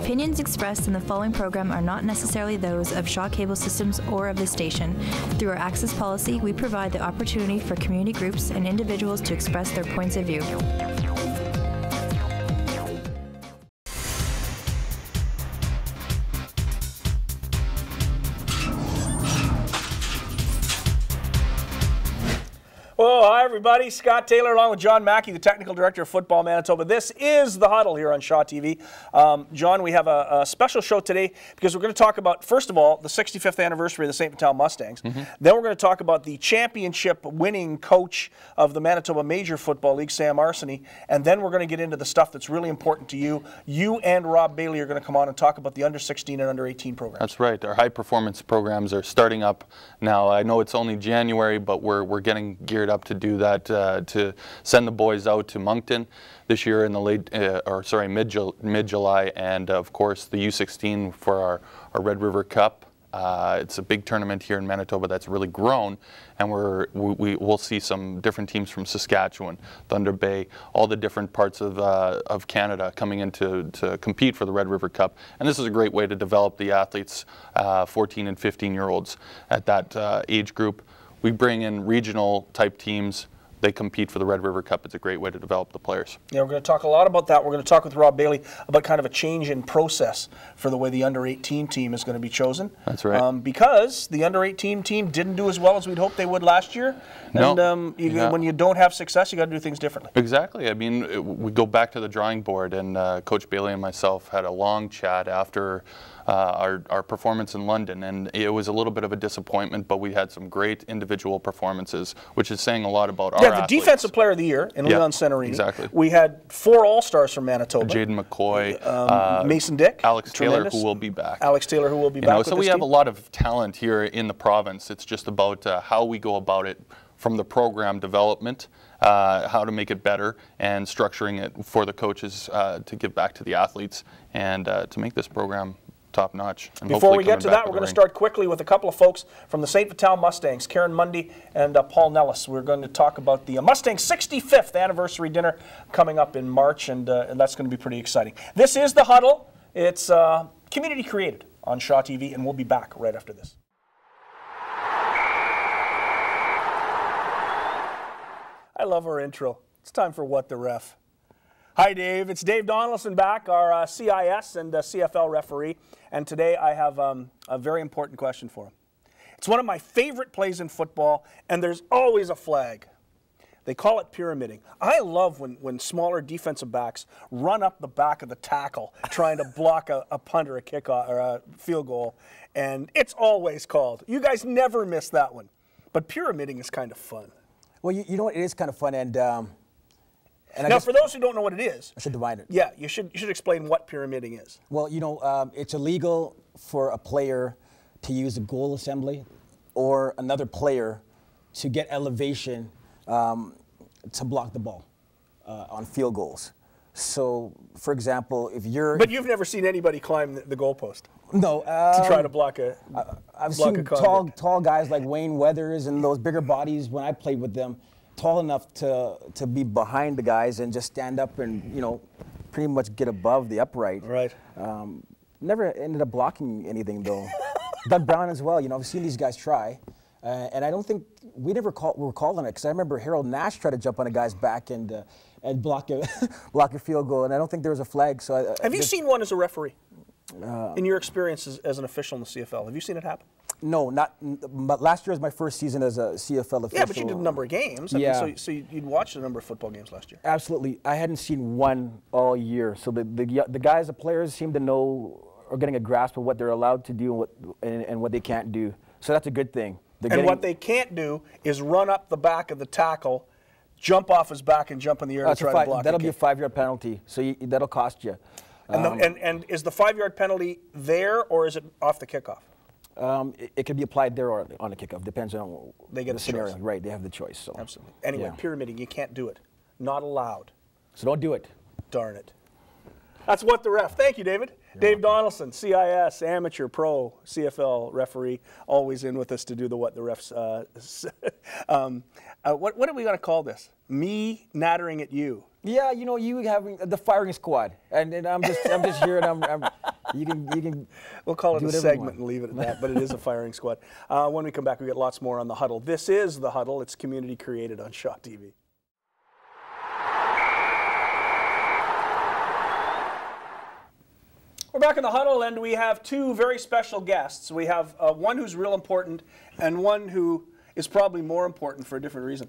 opinions expressed in the following program are not necessarily those of Shaw Cable Systems or of the station. Through our access policy, we provide the opportunity for community groups and individuals to express their points of view. Well, hi everybody. Scott Taylor along with John Mackey, the Technical Director of Football Manitoba. This is The Huddle here on Shaw TV. John, we have a special show today because we're going to talk about, first of all, the 65th anniversary of the St. Vital Mustangs. Then we're going to talk about the championship winning coach of the Manitoba Major Football League, Sam Arseny. And then we're going to get into the stuff that's really important to you. You and Rob Bailey are going to come on and talk about the under 16 and under 18 programs. That's right. Our high performance programs are starting up now. I know it's only January, but we're getting geared up to do that, to send the boys out to Moncton this year in the mid-July, and of course the U16 for our Red River Cup. It's a big tournament here in Manitoba that's really grown, and we'll see some different teams from Saskatchewan, Thunder Bay, all the different parts of Canada coming in to compete for the Red River Cup. And this is a great way to develop the athletes, 14 and 15-year-olds at that age group. We bring in regional type teams. They compete for the Red River Cup. It's a great way to develop the players. Yeah, we're going to talk a lot about that. We're going to talk with Rob Bailey about kind of a change in process for the way the under 18 team is going to be chosen. That's right. Because the under 18 team didn't do as well as we'd hoped they would last year. No. And when you don't have success, you got to do things differently. Exactly. I mean, we go back to the drawing board, and Coach Bailey and myself had a long chat after our performance in London, and it was a little bit of a disappointment, but we had some great individual performances, which is saying a lot about our athletes. The Defensive Player of the Year in Leon Centerini. Exactly. We had 4 All-Stars from Manitoba. Jaden McCoy, Mason Dick, Alex Taylor, who will be back. Alex Taylor, who will be back. So we have a lot of talent here in the province. It's just about how we go about it from the program development, how to make it better, and structuring it for the coaches to give back to the athletes and to make this program top notch. Before we get to that, we're going to start quickly with a couple of folks from the St. Vital Mustangs, Karen Mundy and Paul Nellis. We're going to talk about the Mustangs 65th anniversary dinner coming up in March, and that's going to be pretty exciting. This is The Huddle. It's community created on Shaw TV, and we'll be back right after this. I love our intro. It's time for What the Ref. Hi, Dave. It's Dave Donaldson back, our CIS and CFL referee. And today I have a very important question for him. It's one of my favorite plays in football, and there's always a flag. They call it pyramiding. I love when smaller defensive backs run up the back of the tackle trying to block a punt or a kickoff or a field goal, and it's always called. You guys never miss that one. But pyramiding is kind of fun. Well, you know what? It is kind of fun, and now, for those who don't know what it is, I should divide it. Yeah, you should explain what pyramiding is. Well, it's illegal for a player to use a goal assembly or another player to get elevation to block the ball on field goals. So, for example, if you're... But you've never seen anybody climb the goalpost? No. To try to block a I've seen tall guys like Wayne Weathers and those bigger bodies when I played with them, tall enough to be behind the guys and just stand up and, pretty much get above the upright. Right. Never ended up blocking anything, though. Doug Brown as well, I've seen these guys try. And I don't think we were called on it, because I remember Harold Nash tried to jump on a guy's back and block a field goal, and I don't think there was a flag. So have you seen one as a referee? In your experience as an official in the CFL, have you seen it happen? No, but last year was my first season as a CFL official. Yeah, but you did a number of games. Yeah. I mean, so you'd watched a number of football games last year. Absolutely. I hadn't seen one all year. So the guys, the players seem to know or getting a grasp of what they're allowed to do and what they can't do. So that's a good thing. And what they can't do is run up the back of the tackle, jump off his back, and jump in the air to try to block. That'll be a 5-yard penalty, so that'll cost you. And is the 5-yard penalty there, or is it off the kickoff? It can be applied there or on a kickoff. Depends on the scenario. choice. Right, they have the choice. So. Absolutely. Anyway, pyramiding, you can't do it. Not allowed. So don't do it. Darn it. That's What the Ref. Thank you, David. Dave Donaldson, CIS, amateur, pro, CFL referee, always in with us to do the What the Refs. What are we going to call this? Me nattering at you. Yeah, you having the firing squad, and I'm just here, and You can. We'll call it do a whatever you segment want. and leave it at that, but it is a firing squad. When we come back, we get lots more on the Huddle. This is the Huddle. It's community created on Shaw TV. We're back in the Huddle, and we have two very special guests. We have one who's real important and one who is probably more important for a different reason.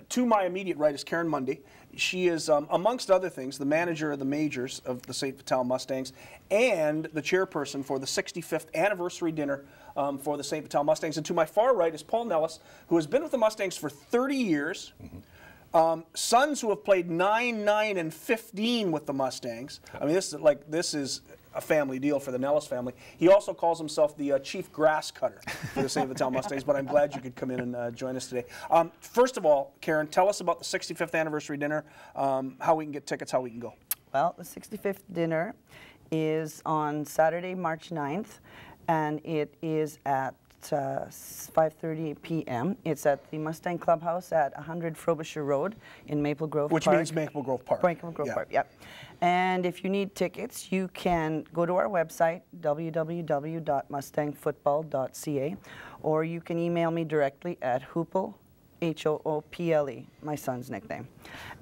To my immediate right is Karen Mundy. She is, amongst other things, the manager of the majors of the St. Vital Mustangs and the chairperson for the 65th anniversary dinner for the St. Vital Mustangs. And to my far right is Paul Nellis, who has been with the Mustangs for 30 years. Sons who have played 9, 9, and 15 with the Mustangs. I mean, this is a family deal for the Nellis family. He also calls himself the chief grass cutter for the St. Vital Mustangs, but I'm glad you could come in and join us today. First of all, Karen, tell us about the 65th anniversary dinner, how we can get tickets, how we can go. Well, the 65th dinner is on Saturday, March 9th, and it is at 5:30 p.m. It's at the Mustang Clubhouse at 100 Frobisher Road in Maple Grove Park. Which means Maple Grove Park. Maple Grove Park, yep. And if you need tickets, you can go to our website, www.mustangfootball.ca, or you can email me directly at Hoople, H-O-O-P-L-E, my son's nickname,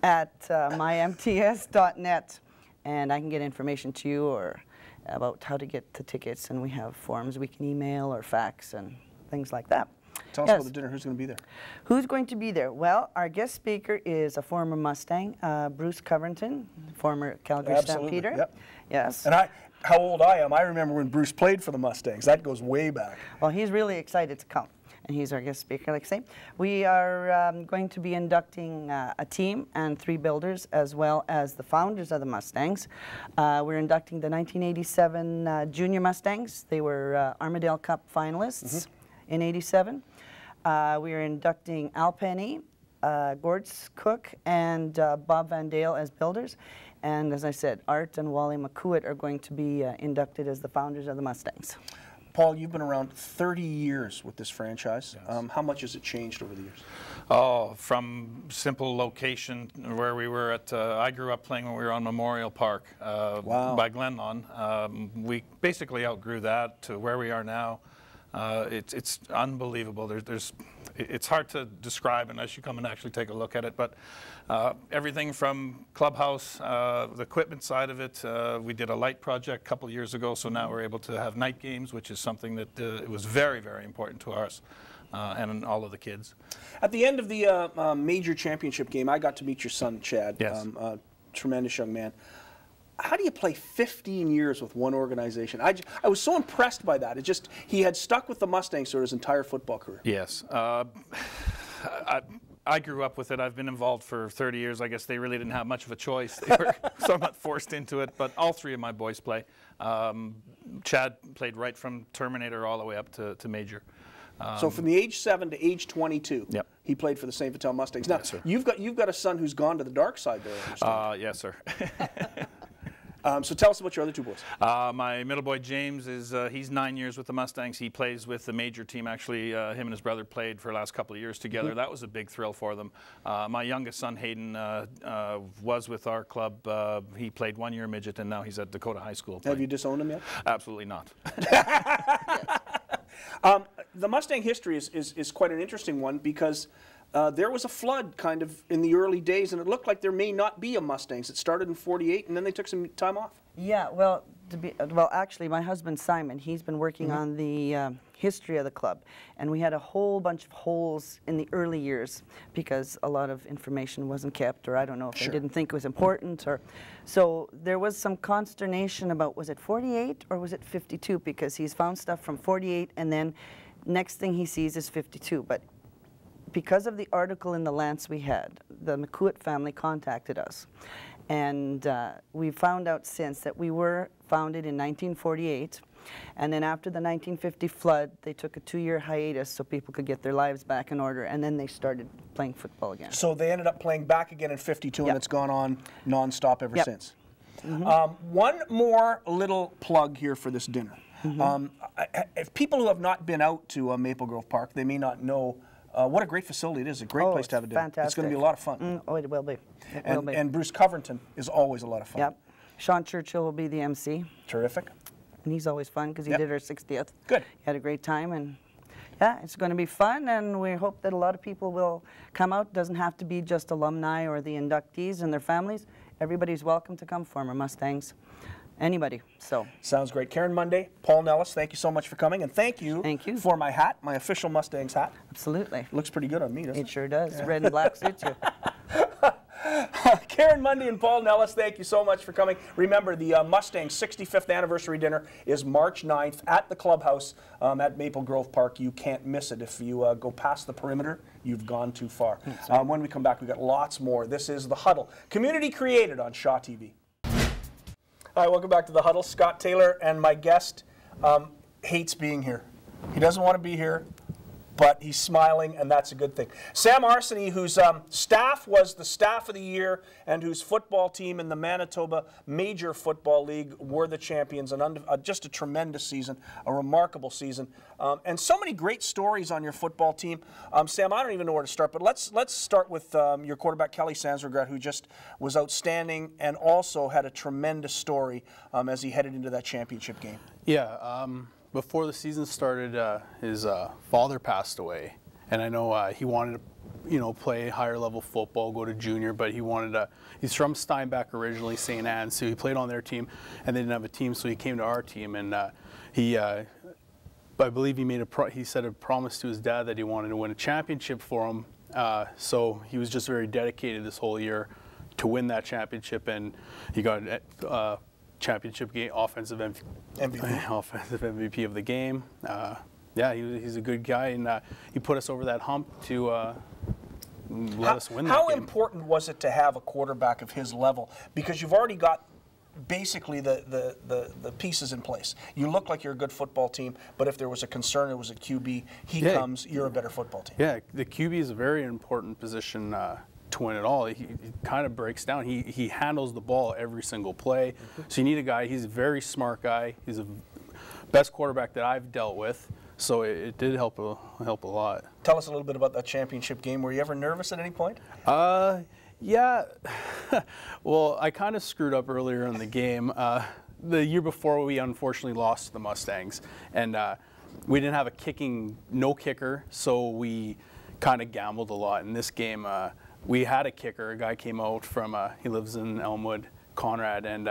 at mymts.net, and I can get information to you or about how to get the tickets, and we have forms we can email or fax and things like that. Tell us about the dinner. Who's going to be there? Who's going to be there? Well, our guest speaker is a former Mustang, Bruce Covington, former Calgary Stampeder. Yep. Yes. And how old I am, I remember when Bruce played for the Mustangs. That goes way back. Well, he's really excited to come, and he's our guest speaker, like I say. We are going to be inducting a team and 3 builders, as well as the founders of the Mustangs. We're inducting the 1987 Junior Mustangs. They were Armadale Cup finalists in '87. We are inducting Al Penny, Gord's Cook, and Bob Van Dale as builders. And as I said, Art and Wally McCourt are going to be inducted as the founders of the Mustangs. Paul, you've been around 30 years with this franchise. Yes. How much has it changed over the years? Oh, from simple location where we were at, I grew up playing when we were on Memorial Park by Glenlawn. We basically outgrew that to where we are now. It's unbelievable. It's hard to describe unless you come and actually take a look at it, but everything from clubhouse, the equipment side of it, we did a light project a couple years ago, so now we're able to have night games, which is something that it was very, very important to us and all of the kids. At the end of the major championship game, I got to meet your son, Chad. Yes. Tremendous young man. How do you play 15 years with one organization? I was so impressed by that. He had stuck with the Mustangs for his entire football career. Yes. I grew up with it. I've been involved for 30 years. I guess they really didn't have much of a choice. They were somewhat forced into it, but all 3 of my boys play. Chad played right from Terminator all the way up to major. So from the age 7 to age 22, yep. He played for the St. Vital Mustangs. Now, yes, sir. You've got a son who's gone to the dark side there, I understand. Yes, sir. So tell us about your other 2 boys. My middle boy, James, he's 9 years with the Mustangs. He plays with the major team. Actually, him and his brother played for the last couple of years together. That was a big thrill for them. My youngest son, Hayden, was with our club. He played 1 year midget, and now he's at Dakota High School. Have you disowned him yet? Absolutely not. The Mustang history is quite an interesting one because there was a flood kind of in the early days, and it looked like there may not be a Mustangs. It started in '48, and then they took some time off. Yeah, well, actually, my husband Simon, he's been working on the history of the club, and we had a whole bunch of holes in the early years because a lot of information wasn't kept, or I don't know if they didn't think it was important, or so there was some consternation about was it 48 or was it 52, because he's found stuff from 48, and then next thing he sees is 52, but because of the article in the Lance we had, the McCourt family contacted us. And we found out since that we were founded in 1948. And then after the 1950 flood, they took a 2-year hiatus so people could get their lives back in order. And then they started playing football again. So they ended up playing back again in '52, and it's gone on nonstop ever since. One more little plug here for this dinner. If people who have not been out to Maple Grove Park, they may not know what a great facility it is. A great place to have a dinner. Fantastic. It's going to be a lot of fun. Oh, it will be. And Bruce Covington is always a lot of fun. Yep. Sean Churchill will be the MC. Terrific. and he's always fun because he did our 60th. Good. He had a great time, and yeah, it's going to be fun, and we hope that a lot of people will come out. It doesn't have to be just alumni or the inductees and their families. Everybody's welcome to come, former Mustangs. Anybody. So sounds great. Karen Monday, Paul Nellis, thank you so much for coming, and thank you for my hat, my official Mustangs hat. Absolutely. Looks pretty good on me, doesn't it? It sure does. Red and black suits you. Karen Monday and Paul Nellis, thank you so much for coming. Remember, the Mustangs 65th anniversary dinner is March 9th at the clubhouse at Maple Grove Park. You can't miss it. If you go past the perimeter, you've gone too far. When we come back, we've got lots more. This is The Huddle, community created on Shaw TV. All right, welcome back to The Huddle. Scott Taylor, and my guest hates being here. He doesn't want to be here, but he's smiling, and that's a good thing. Sam Arseny, whose staff was the staff of the year and whose football team in the Manitoba Major Football League were the champions, and just a tremendous season, a remarkable season, and so many great stories on your football team. Sam, I don't even know where to start, but let's start with your quarterback, Kelly Sansregret, who just was outstanding and also had a tremendous story as he headed into that championship game. Yeah. Before the season started, his father passed away, and I know he wanted to, play higher level football, go to junior, but he wanted to. He's from Steinbach originally, St. Anne's, so he played on their team, and they didn't have a team, so he came to our team, and I believe he made he said a promise to his dad that he wanted to win a championship for him. So he was just very dedicated this whole year to win that championship, and he got championship game offensive MVP of the game. Yeah, he's a good guy, and he put us over that hump to let us win that game. How important was it to have a quarterback of his level? Because you've already got basically the pieces in place. You look like you're a good football team, but if there was a concern, it was a QB. He comes, you're a better football team. Yeah, the QB is a very important position to win it all. He kind of breaks down. He handles the ball every single play. So you need a guy. He's a very smart guy. He's the best quarterback that I've dealt with. So it did help a lot. Tell us a little bit about that championship game. Were you ever nervous at any point? Yeah. Well, I kind of screwed up earlier in the game. The year before, we unfortunately lost to the Mustangs, and we didn't have no kicker, so we kind of gambled a lot. In this game, we had a kicker. A guy came out from, he lives in Elmwood, Conrad, and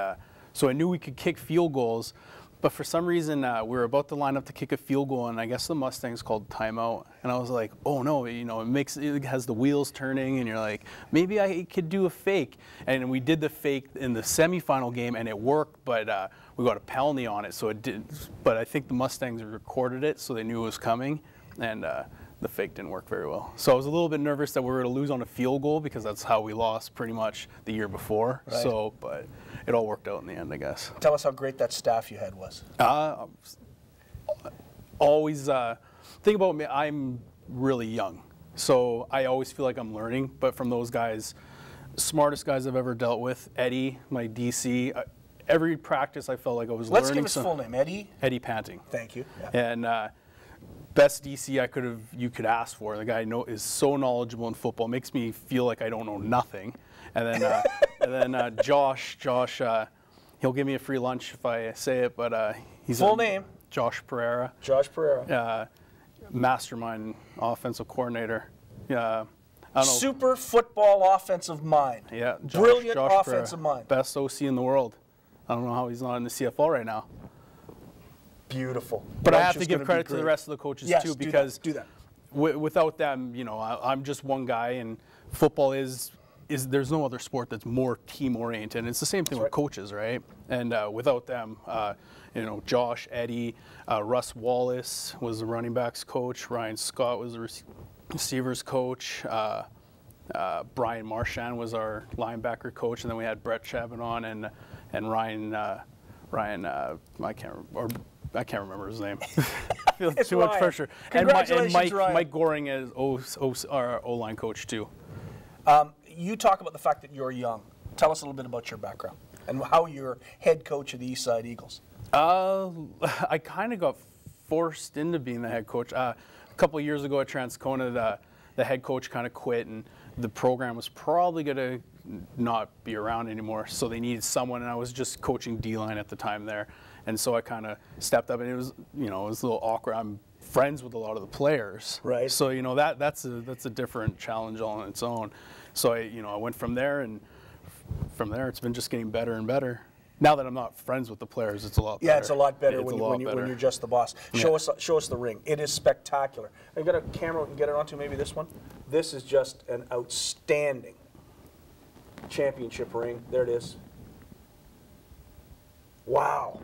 so I knew we could kick field goals, but for some reason we were about to line up to kick a field goal, and I guess the Mustangs called timeout, and I was like, oh no, it has the wheels turning, and you're like, maybe I could do a fake, and we did the fake in the semifinal game, and it worked, but we got a penalty on it, so it didn't. But I think the Mustangs recorded it, so they knew it was coming, and the fake didn't work very well. So I was a little bit nervous that we were going to lose on a field goal because that's how we lost pretty much the year before. Right. So, but it all worked out in the end, I guess. Tell us how great that staff you had was. Always, think about me, I'm really young. So I always feel like I'm learning, but from those guys, smartest guys I've ever dealt with, Eddie, my DC, every practice I felt like I was learning. Let's give his full name, Eddie? Eddie Panting. Thank you. Yeah. And best DC you could ask for. The guy is so knowledgeable in football, makes me feel like I don't know nothing. And then Josh, he'll give me a free lunch if I say it, but he's full name. Josh Pereira. Josh Pereira. Mastermind offensive coordinator. I don't know. Super football offensive mind. Yeah, brilliant Josh offensive Pereira, mind. Best OC in the world. I don't know how he's not in the CFL right now. Beautiful. But I have to give credit to the rest of the coaches too, because do that. Without them, I'm just one guy, and football is there's no other sport that's more team oriented. And it's the same thing with coaches, right? And without them, Josh, Eddie, Russ Wallace was the running backs coach. Ryan Scott was the receivers coach. Brian Marchand was our linebacker coach, and then we had Brett Chabanon and Ryan. I can't remember his name. I feel too much pressure. And Mike Goring is our O-line coach too. You talk about the fact that you're young. Tell us a little bit about your background and how you're head coach of the Eastside Eagles. I kind of got forced into being the head coach. A couple of years ago at Transcona, the head coach kind of quit, and the program was probably going to not be around anymore. So they needed someone, and I was just coaching D-line at the time there. And so I kind of stepped up, and it was, you know, it was a little awkward. I'm friends with a lot of the players. Right. So, you know, that's a different challenge all on its own. So I went from there, and from there it's been just getting better and better. Now that I'm not friends with the players, it's a lot better. Yeah, it's a lot better It's when you're just the boss. Show us the ring. It is spectacular. I've got a camera we can get it onto, maybe this one. This is just an outstanding championship ring. There it is. Wow.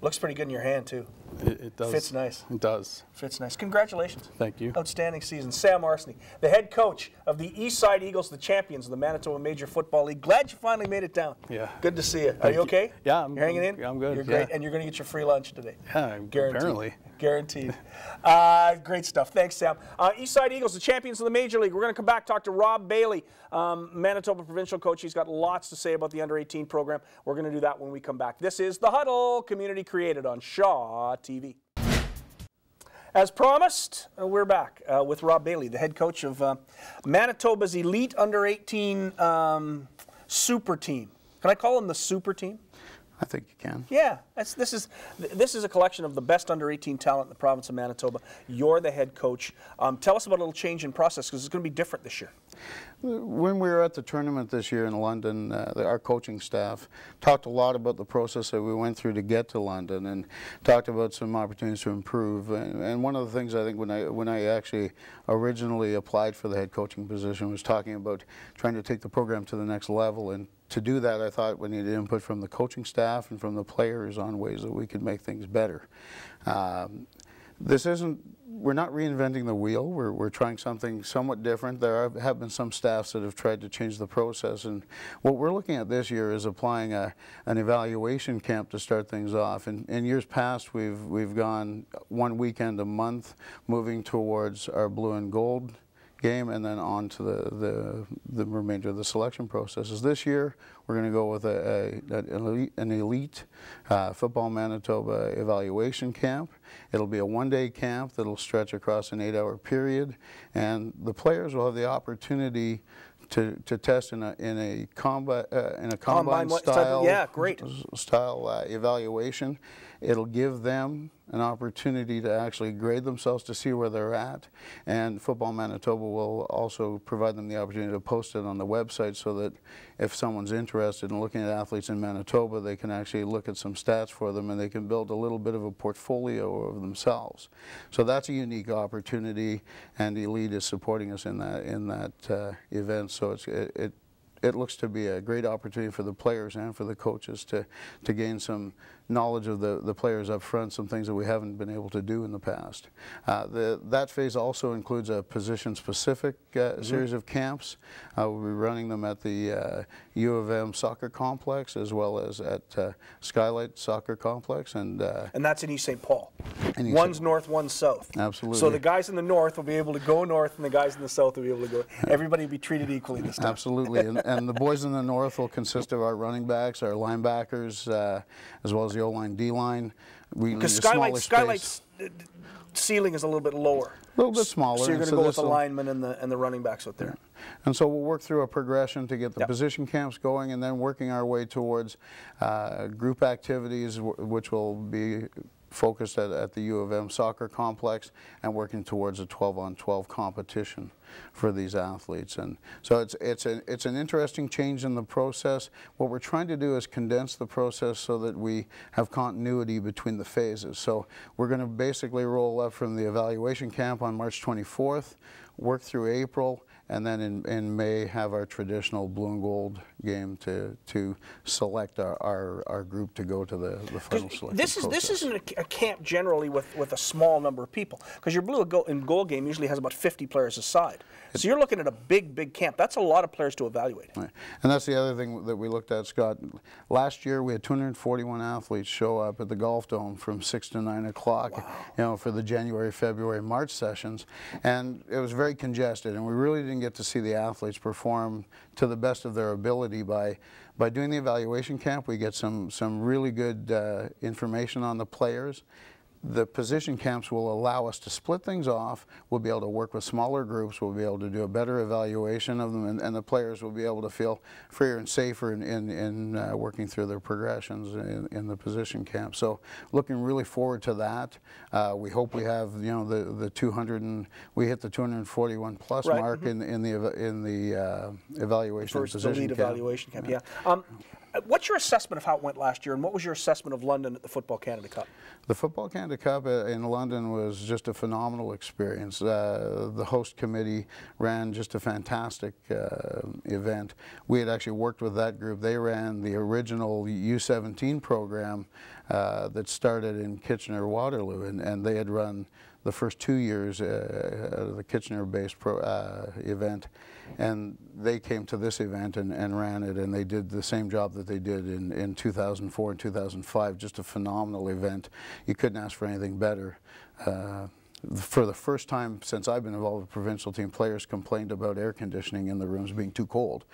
Looks pretty good in your hand, too. It does. Fits nice. It does. Fits nice. Congratulations. Thank you. Outstanding season. Sam Arsney, the head coach of the Eastside Eagles, the champions of the Manitoba Major Football League. Glad you finally made it down. Yeah. Good to see you. Are you okay? Yeah, You're hanging in? I'm good. You're great. Yeah. And you're going to get your free lunch today. Yeah, Guaranteed. apparently. Guaranteed. Great stuff. Thanks, Sam. Eastside Eagles, the champions of the Major League. We're going to come back, talk to Rob Bailey, Manitoba provincial coach. He's got lots to say about the under-18 program. We're going to do that when we come back. This is The Huddle, community created on Shaw TV. As promised, we're back with Rob Bailey, the head coach of Manitoba's elite under-18 super team. Can I call them the super team? I think you can. Yeah, this is a collection of the best under-18 talent in the province of Manitoba. You're the head coach. Tell us about a little change in process, because it's going to be different this year. When we were at the tournament this year in London, our coaching staff talked a lot about the process that we went through to get to London, and talked about some opportunities to improve. And one of the things I think when I actually originally applied for the head coaching position was talking about trying to take the program to the next level. And to do that, I thought we needed input from the coaching staff and from the players on ways that we could make things better. We're not reinventing the wheel. We're trying something somewhat different. There have been some staffs that have tried to change the process, and what we're looking at this year is applying an evaluation camp to start things off. In years past, we've gone one weekend a month, moving towards our blue and gold game, and then on to the remainder of the selection processes. This year, we're going to go with an elite Football Manitoba evaluation camp. It'll be a one-day camp that'll stretch across an 8-hour period, and the players will have the opportunity to test in a combine style, style evaluation. It'll give them an opportunity to actually grade themselves to see where they're at, and Football Manitoba will also provide them the opportunity to post it on the website, so that if someone's interested in looking at athletes in Manitoba, they can actually look at some stats for them, and they can build a little bit of a portfolio of themselves. So that's a unique opportunity, and Elite is supporting us in that event. So it looks to be a great opportunity for the players and for the coaches to gain some knowledge of the players up front, some things that we haven't been able to do in the past. That phase also includes a position-specific series of camps. We'll be running them at the U of M soccer complex, as well as at Skylight Soccer Complex. And that's in East St. Paul. One's north, one's south. Absolutely. So the guys in the north will be able to go north, and the guys in the south will be able to go. Everybody will be treated equally this time. Absolutely. And the boys in the north will consist of our running backs, our linebackers, as well as the O-line, D-line. Because Skylight's ceiling is a little bit lower. A little bit smaller. So you're going to go with the linemen and the running backs out there. And so we'll work through a progression to get the position camps going, and then working our way towards group activities, which will be focused at the U of M soccer complex, and working towards a 12-on-12 competition for these athletes. And so it's an interesting change in the process. What we're trying to do is condense the process so that we have continuity between the phases. So we're going to basically roll up from the evaluation camp on March 24th, work through April, and then in May have our traditional blue and gold game to select our group to go to the final selection process. This isn't a camp generally with a small number of people, because your blue and gold game usually has about 50 players a side. So you're looking at a big camp. That's a lot of players to evaluate. Right. And that's the other thing that we looked at, Scott. Last year we had 241 athletes show up at the Golf Dome from 6 to 9 o'clock, for the January, February, March sessions, and it was very congested, and we really didn't get to see the athletes perform to the best of their ability. By doing the evaluation camp, we get some really good information on the players. the position camps will allow us to split things off. We'll be able to work with smaller groups. We'll be able to do a better evaluation of them, and the players will be able to feel freer and safer in working through their progressions in the position camp. So looking really forward to that. We hope we have, you know, the 200 and we hit the 241 plus right. mark in the evaluation First position elite camp. evaluation camp. Yeah. What's your assessment of how it went last year, and what was your assessment of London at the Football Canada Cup? The Football Canada Cup in London was just a phenomenal experience. The host committee ran just a fantastic event. We had actually worked with that group. They ran the original U17 program that started in Kitchener-Waterloo, and they had run the first 2 years of the Kitchener-based event, and they came to this event and ran it, and they did the same job that they did in 2004 and 2005. Just a phenomenal event. You couldn't ask for anything better. For the first time since I've been involved with provincial team, players complained about air conditioning in the rooms being too cold.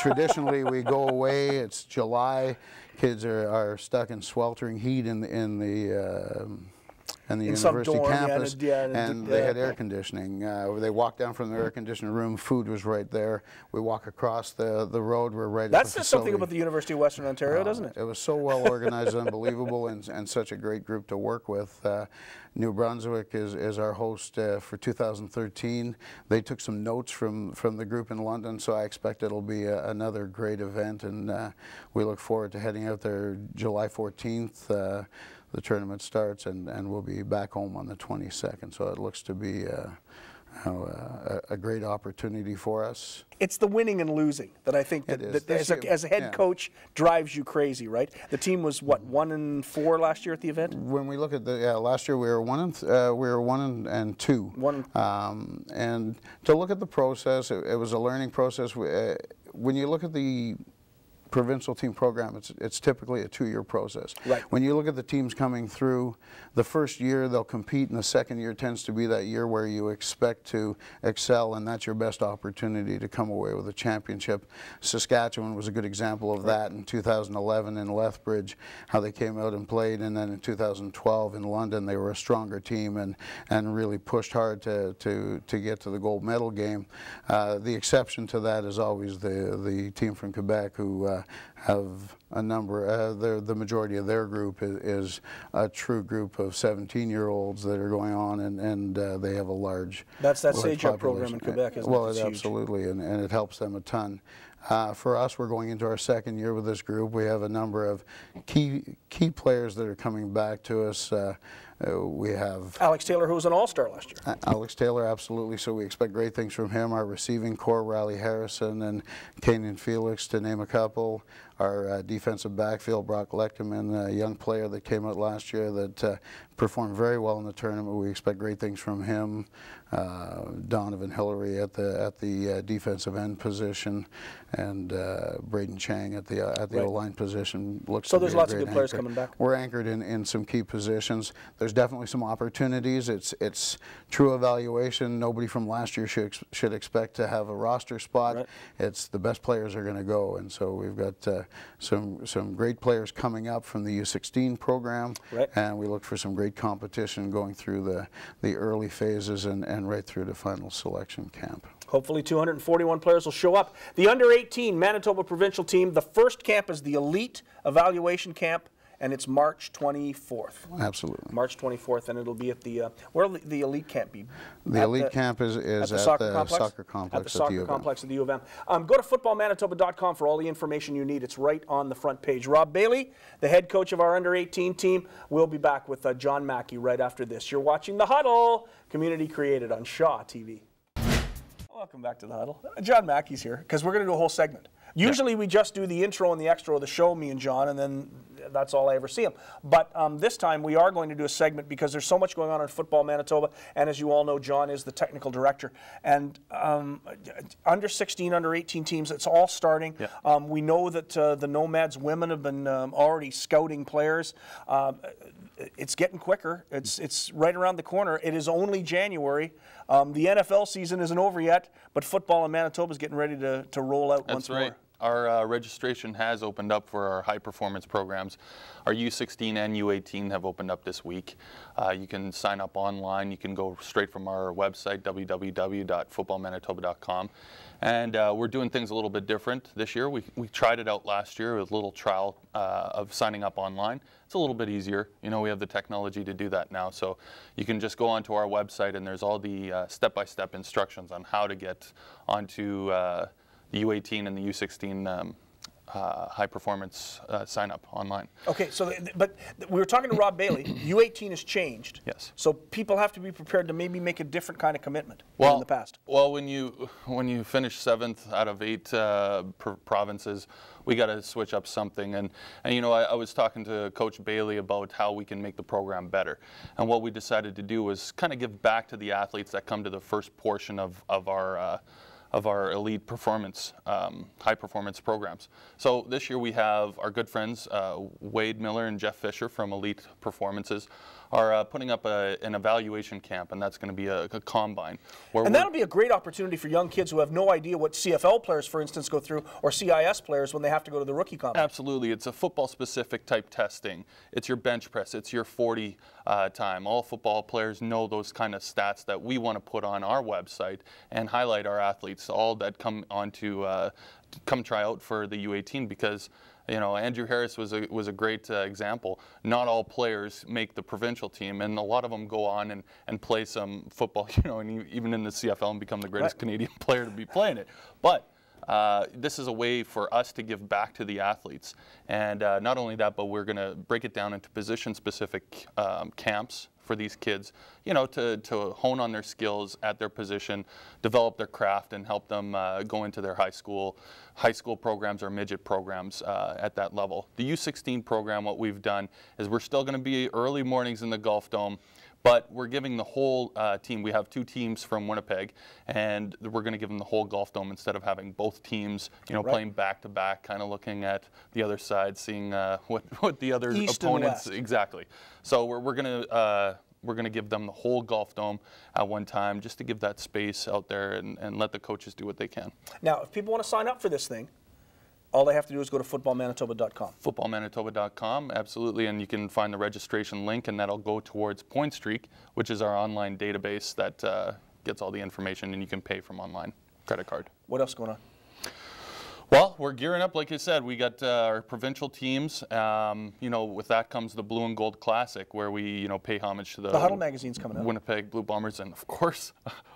Traditionally, we go away, it's July, kids are stuck in sweltering heat in the university campus, and they had air conditioning. They walked down from the air conditioning room, food was right there. We walk across the road, we're right at the facility. That says something about the University of Western Ontario, doesn't it? It was so well organized, unbelievable, and such a great group to work with. New Brunswick is our host for 2013. They took some notes from the group in London, so I expect it'll be another great event, and we look forward to heading out there July 14th. The tournament starts, and we'll be back home on the 22nd, so it looks to be a great opportunity for us. It's the winning and losing that I think that as a head coach drives you crazy, right? The team was what, 1-4 last year at the event? When we look at the last year, we were 1 and 2. And to look at the process, it was a learning process. When you look at the provincial team program, it's typically a 2-year process. Right. When you look at the teams coming through, the first year they'll compete, and the second year tends to be that year where you expect to excel, and that's your best opportunity to come away with a championship. Saskatchewan was a good example of that in 2011 in Lethbridge, how they came out and played, and then in 2012 in London they were a stronger team and really pushed hard to get to the gold medal game. The exception to that is always the team from Quebec, who have a number, the majority of their group is a true group of 17-year-olds that are going on, and they have a large That's that SAGEP program in Quebec, isn't it? Well, absolutely, and it helps them a ton. For us, we're going into our second year with this group. We have a number of key players that are coming back to us. We have Alex Taylor, who was an all-star last year. Alex Taylor, absolutely. So we expect great things from him. Our receiving core, Riley Harrison and Kenyon Felix, to name a couple. Our defensive backfield, Brock Leckerman, a young player that came out last year that performed very well in the tournament. We expect great things from him. Donovan Hillary at the defensive end position, and Braden Chang at the O-line position. So there's lots of good players coming back. We're anchored in some key positions. There's definitely some opportunities. It's true evaluation. Nobody from last year should expect to have a roster spot. Right. It's the best players are going to go, and so we've got some great players coming up from the U16 program, right. And we look for some great competition going through the early phases and right through the final selection camp. Hopefully 241 players will show up. The under-18 Manitoba provincial team, the first camp is the elite evaluation camp, and it's March 24th. Absolutely. March 24th, and it'll be at the, where will the elite camp be? The elite camp is at the soccer complex at the soccer complex at the U of M. Go to footballmanitoba.com for all the information you need. It's right on the front page. Rob Bailey, the head coach of our under-18 team, will be back with John Mackey right after this. You're watching The Huddle, community created on Shaw TV. Welcome back to The Huddle. John Mackey's here, because we're going to do a whole segment. Usually we just do the intro and the extra of the show, me and John, and then that's all I ever see him. But this time we are going to do a segment because there's so much going on in Football Manitoba, and as you all know, John is the technical director. And under 16, under 18 teams, it's all starting. Yeah. We know that the Nomads women have been already scouting players. It's getting quicker. It's right around the corner. It is only January. The NFL season isn't over yet, but football in Manitoba is getting ready to roll out once more. Our registration has opened up for our high performance programs. Our U16 and U18 have opened up this week. You can sign up online. You can go straight from our website, www.footballmanitoba.com. And we're doing things a little bit different this year. We tried it out last year with a little trial of signing up online. It's a little bit easier. You know, we have the technology to do that now. So you can just go onto our website and there's all the step-by-step instructions on how to get onto the U18 and the U16 high performance sign up online. Okay, so but we were talking to Rob Bailey. U18 has changed. Yes. So people have to be prepared to maybe make a different kind of commitment than in the past. Well, when you finish 7th out of 8 provinces, we got to switch up something. And you know, I was talking to Coach Bailey about how we can make the program better. And what we decided to do was kind of give back to the athletes that come to the first portion of our elite performance, high performance programs. So this year we have our good friends, Wade Miller and Jeff Fisher from Elite Performances are putting up an evaluation camp, and that's going to be a combine. And that'll be a great opportunity for young kids who have no idea what CFL players, for instance, go through, or CIS players when they have to go to the rookie combine. Absolutely. It's a football-specific type testing. It's your bench press. It's your 40 time. All football players know those kind of stats that we want to put on our website and highlight our athletes, all that come on to come try out for the U18, because you know, Andrew Harris was a great example. Not all players make the provincial team, and a lot of them go on and play some football, you know, and even in the CFL and become the greatest Canadian player to be playing it. But this is a way for us to give back to the athletes. And not only that, but we're going to break it down into position-specific camps for these kids, you know, to hone on their skills at their position, develop their craft, and help them go into their high school programs or midget programs at that level. The U16 program, what we've done is we're still going to be early mornings in the Golf Dome, but we're giving the whole team. We have 2 teams from Winnipeg, and we're going to give them the whole Golf Dome instead of having both teams, you know, playing back to back, kind of looking at the other side, seeing what the other East opponents and West. Exactly. So we're going to give them the whole Golf Dome at one time, just to give that space out there and let the coaches do what they can. Now, if people want to sign up for this thing, all they have to do is go to footballmanitoba.com. Footballmanitoba.com, absolutely, and you can find the registration link, and that'll go towards Point Streak, which is our online database that gets all the information, and you can pay from online credit card. What else going on? Well, we're gearing up, like I said. We got our provincial teams. You know, with that comes the Blue and Gold Classic, where we, you know, pay homage to the Huddle magazine's coming out. Winnipeg Blue Bombers, and of course,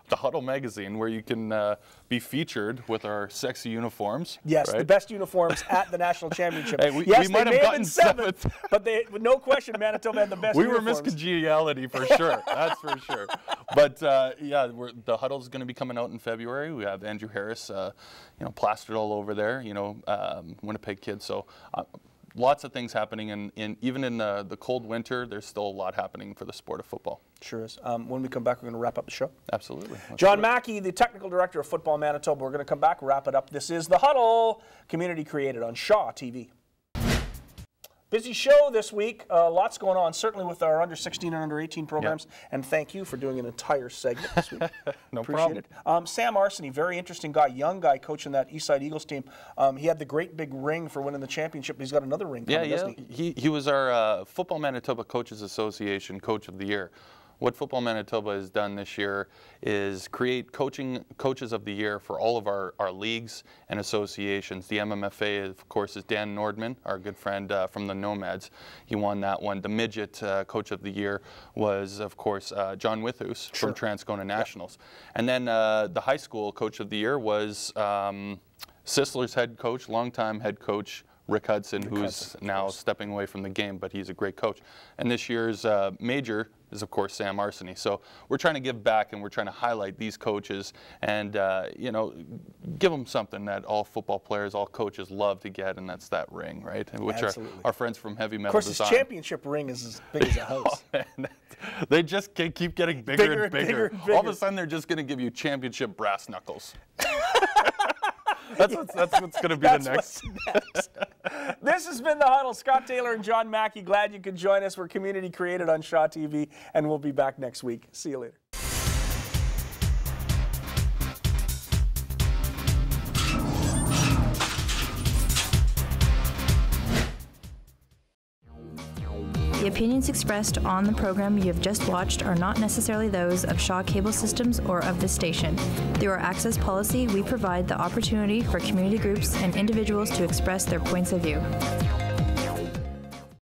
the Huddle magazine, where you can be featured with our sexy uniforms. Yes, right? the best uniforms at the national championship. Hey, yes, we might they have may gotten have been 7th, but with no question, Manitoba had the best uniforms. We were Miss Congeniality for sure. That's for sure. But yeah, the Huddle's going to be coming out in February. We have Andrew Harris, you know, plastered all over there. You know, Winnipeg kids. So lots of things happening, and even in the cold winter, there's still a lot happening for the sport of football. Sure is. When we come back, we're going to wrap up the show. Absolutely. John Mackey, the technical director of Football Manitoba. We're going to come back, wrap it up. This is The Huddle, community created on Shaw TV. Busy show this week. Lots going on, certainly with our under 16 and under 18 programs. Yep. And thank you for doing an entire segment this week. No Appreciate problem. it. Sam Arseny, very interesting guy, young guy coaching that Eastside Eagles team. He had the great big ring for winning the championship. He's got another ring coming, doesn't he? He was our Football Manitoba Coaches Association Coach of the Year. What Football Manitoba has done this year is create coaches of the year for all of our leagues and associations. The MMFA, of course, is Dan Nordman, our good friend from the Nomads. He won that one. The Midget Coach of the Year was, of course, John Withus from Transcona Nationals. Yep. And then the High School Coach of the Year was Sisler's head coach, longtime head coach, Rick Hudson, who's now stepping away from the game, but he's a great coach. And this year's major is, of course, Sam Arseny. So we're trying to give back, and we're trying to highlight these coaches and, you know, give them something that all football players, all coaches love to get, and that's that ring, right? Which our friends from Heavy Metal Design. Of course, his championship ring is as big as a house. Oh, man, they just keep getting bigger and bigger. All of a sudden, they're just going to give you championship brass knuckles. That's what's going to be the next. This has been The Huddle. Scott Taylor and John Mackey. Glad you could join us. We're community created on Shaw TV, and we'll be back next week. See you later. The opinions expressed on the program you have just watched are not necessarily those of Shaw Cable Systems or of this station. Through our access policy, we provide the opportunity for community groups and individuals to express their points of view.